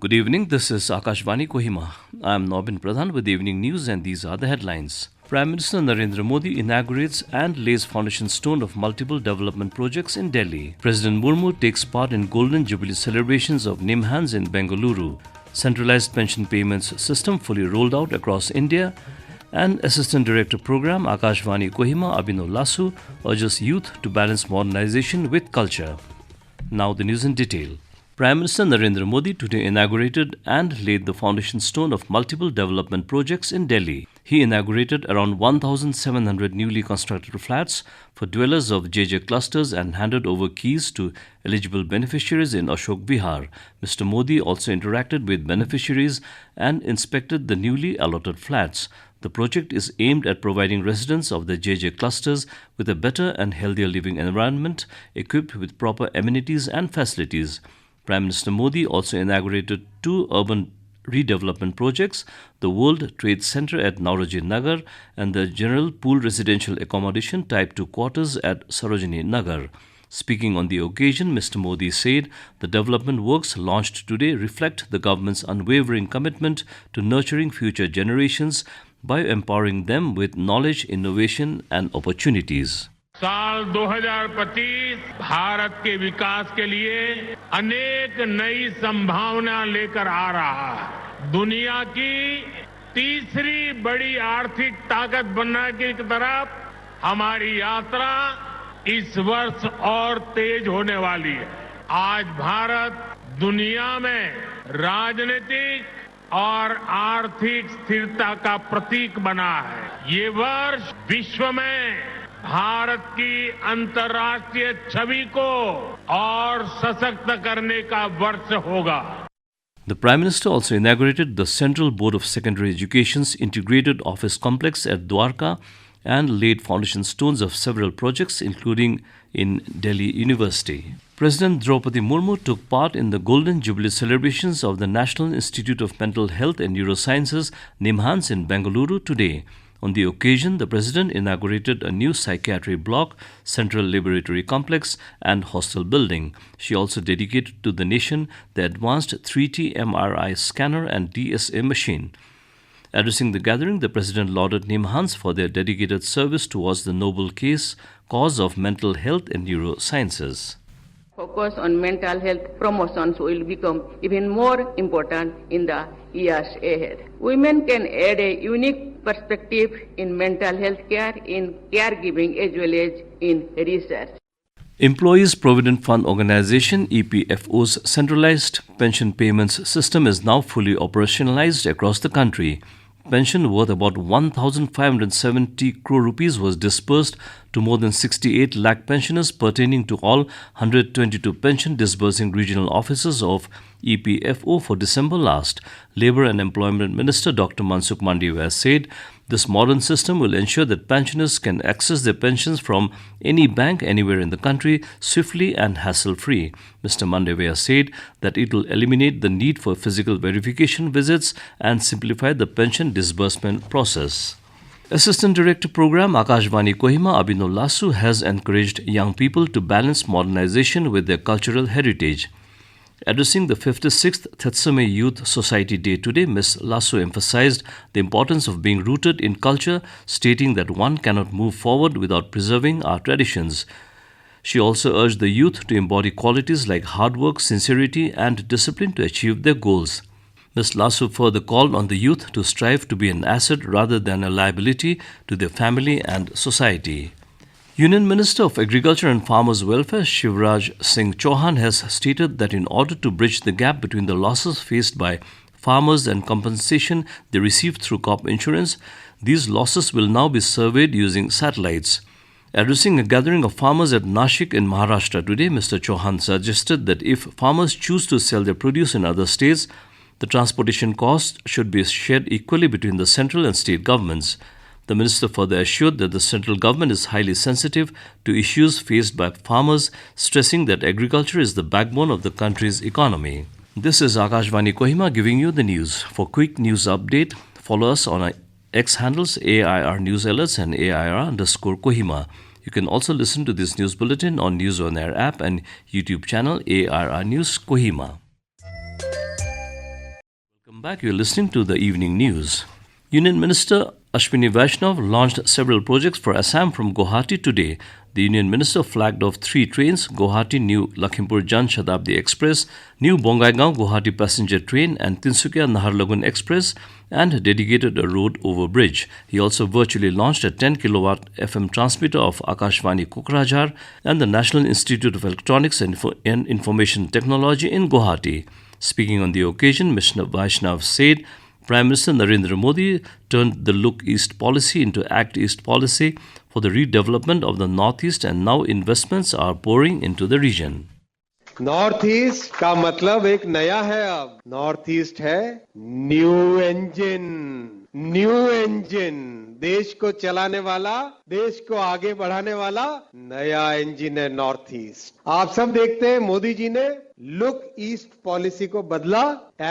Good evening, this is Akashvani Kohima. I am Nobin Pradhan with the evening news and these are the headlines. Prime Minister Narendra Modi inaugurates and lays foundation stone of multiple development projects in Delhi. President Murmu takes part in Golden Jubilee celebrations of NIMHANS in Bengaluru. Centralized Pension Payments System fully rolled out across India. And Assistant Director Program Akashvani Kohima Abino Lasuh urges youth to balance modernization with culture. Now the news in detail. Prime Minister Narendra Modi today inaugurated and laid the foundation stone of multiple development projects in Delhi. He inaugurated around 1,700 newly constructed flats for dwellers of JJ clusters and handed over keys to eligible beneficiaries in Ashok Vihar. Mr. Modi also interacted with beneficiaries and inspected the newly allotted flats. The project is aimed at providing residents of the JJ clusters with a better and healthier living environment equipped with proper amenities and facilities. Prime Minister Modi also inaugurated two urban redevelopment projects, the World Trade Center at Nauroji Nagar and the General Pool Residential Accommodation Type 2 quarters at Sarojini Nagar. Speaking on the occasion, Mr. Modi said the development works launched today reflect the government's unwavering commitment to nurturing future generations by empowering them with knowledge, innovation and opportunities. साल 2025 भारत के विकास के लिए अनेक नई संभावना लेकर आ रहा है। दुनिया की तीसरी बड़ी आर्थिक ताकत बनने की तरफ हमारी यात्रा इस वर्ष और तेज होने वाली है। आज भारत दुनिया में राजनीतिक और आर्थिक स्थिरता का प्रतीक बना है। ये वर्ष विश्व में भारत की अंतर्राष्ट्रीय छवि को और सशक्त करने का वर्ष होगा। The Prime Minister also inaugurated the Central Board of Secondary Education's integrated office complex at Dwarka and laid foundation stones of several projects including in Delhi University. President Draupadi Murmu took part in the Golden Jubilee celebrations of the National Institute of Mental Health and Neurosciences NIMHANS in Bengaluru today. On the occasion, the President inaugurated a new psychiatry block, central laboratory complex and hostel building. She also dedicated to the nation the advanced 3T MRI scanner and DSA machine. Addressing the gathering, the President lauded NIMHANS for their dedicated service towards the noble cause of mental health and neurosciences. Focus on mental health promotions will become even more important in the years ahead. Women can add a unique perspective in mental health care, in caregiving as well as in research. Employees Provident Fund Organization EPFO's Centralized Pension Payments System is now fully operationalized across the country. Pension worth about 1,570 crore rupees was disbursed to more than 68 lakh pensioners pertaining to all 122 pension disbursing regional offices of EPFO for December last. Labour and Employment Minister Dr. Mansukh Mandaviya said this modern system will ensure that pensioners can access their pensions from any bank anywhere in the country swiftly and hassle-free. Mr. Mandaviya said that it will eliminate the need for physical verification visits and simplify the pension disbursement process. Assistant Director Program Akashvani Kohima Abino Lasuh has encouraged young people to balance modernization with their cultural heritage. Addressing the 56th Tetsame Youth Society Day today, Ms. Lasuh emphasized the importance of being rooted in culture, stating that one cannot move forward without preserving our traditions. She also urged the youth to embody qualities like hard work, sincerity and discipline to achieve their goals. Ms. Lasuh further called on the youth to strive to be an asset rather than a liability to their family and society. Union Minister of Agriculture and Farmers Welfare Shivraj Singh Chauhan has stated that in order to bridge the gap between the losses faced by farmers and compensation they received through crop insurance, these losses will now be surveyed using satellites. Addressing a gathering of farmers at Nashik in Maharashtra today, Mr. Chauhan suggested that if farmers choose to sell their produce in other states, the transportation costs should be shared equally between the central and state governments. The minister further assured that the central government is highly sensitive to issues faced by farmers, stressing that agriculture is the backbone of the country's economy. This is Akashvani Kohima giving you the news. For quick news update, follow us on our X handles AIR News Alerts and AIR_Kohima. You can also listen to this news bulletin on News On Air app and YouTube channel AIR News Kohima. Back, you're listening to the evening news. Union Minister Ashwini Vaishnav launched several projects for Assam from Guwahati today. The Union Minister flagged off 3 trains: Guwahati New Lakhimpur Jan Shatabdi Express, New Bongaigaon Guwahati Passenger Train, and Tinsukia Naharlagun Express, and dedicated a road over bridge. He also virtually launched a 10 kilowatt FM transmitter of Akashvani Kohima and the National Institute of Electronics and Information Technology in Guwahati. Speaking on the occasion, Mr. Vaishnav said Prime Minister Narendra Modi turned the Look East policy into Act East policy for the redevelopment of the Northeast, and now investments are pouring into the region. North east का मतलब एक नया है। अब north east है new engine, देश को चलाने वाला, देश को आगे बढ़ाने वाला नया इंजन है नॉर्थ ईस्ट। आप सब देखते हैं मोदी जी ने लुक ईस्ट पॉलिसी को बदला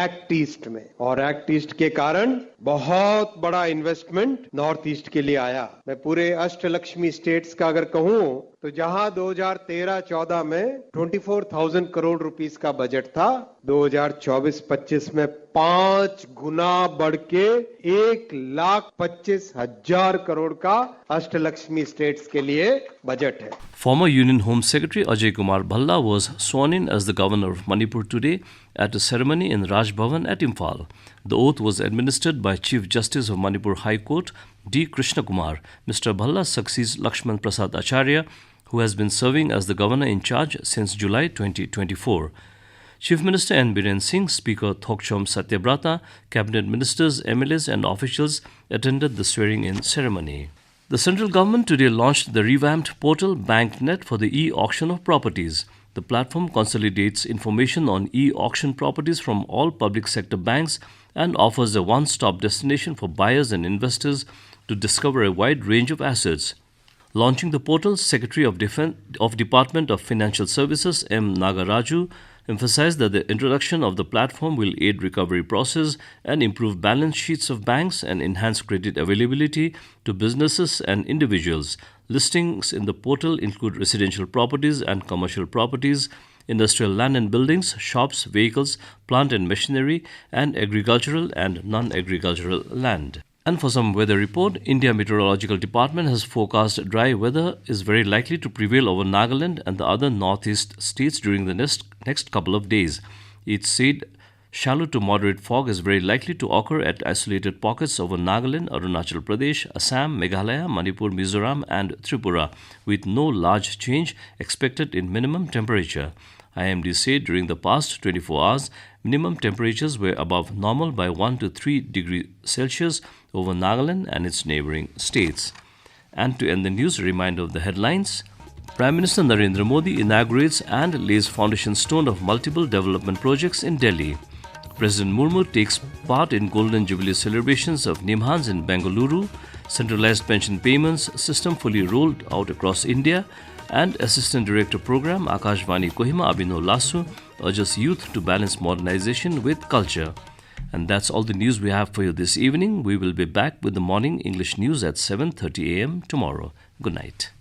एक्ट ईस्ट में, और एक्ट ईस्ट के कारण बहुत बड़ा इन्वेस्टमेंट नॉर्थ ईस्ट के लिए आया। मैं पूरे अष्टलक्ष्मी स्टेट्स का अगर कहूं तो जहां 2013-14 में 24,000 करोड़ रुपीस का बजट था, 2024-25 में 5 गुना बढ़ के 1,25,000 करोड़ का अष्टलक्ष्मी स्टेट्स के लिए बजट है। Former Union Home Secretary Ajay Kumar Bhalla was sworn in as the governor of Manipur today at a ceremony in Raj Bhavan at Imphal. The oath was administered by Chief Justice of Manipur High Court D. Krishna Kumar. Mr. Bhalla succeeds Lakshman Prasad Acharya, who has been serving as the governor in charge since July 2024. Chief Minister N. Biren Singh, Speaker Thokchom Satyabrata, Cabinet Ministers, MLAs and officials attended the swearing-in ceremony. The central government today launched the revamped portal BankNet for the e-auction of properties. The platform consolidates information on e-auction properties from all public sector banks and offers a one-stop destination for buyers and investors to discover a wide range of assets. Launching the portal, Secretary of Department of Financial Services M. Nagaraju emphasized that the introduction of the platform will aid recovery process and improve balance sheets of banks and enhance credit availability to businesses and individuals. Listings in the portal include residential properties and commercial properties, industrial land and buildings, shops, vehicles, plant and machinery, and agricultural and non-agricultural land. And for some weather report, India Meteorological Department has forecast dry weather is very likely to prevail over Nagaland and the other northeast states during the next couple of days. It said shallow to moderate fog is very likely to occur at isolated pockets over Nagaland, Arunachal Pradesh, Assam, Meghalaya, Manipur, Mizoram and Tripura, with no large change expected in minimum temperature. IMD said during the past 24 hours, minimum temperatures were above normal by 1 to 3 degrees Celsius over Nagaland and its neighboring states. And to end the news, a reminder of the headlines. Prime Minister Narendra Modi inaugurates and lays foundation stone of multiple development projects in Delhi. President Murmu takes part in Golden Jubilee celebrations of NIMHANS in Bengaluru. Centralized Pension Payments System fully rolled out across India. And Assistant Director Program Akashvani Kohima Abino Lasuh urges youth to balance modernization with culture. And that's all the news we have for you this evening. We will be back with the morning English news at 7:30 a.m. tomorrow. Good night.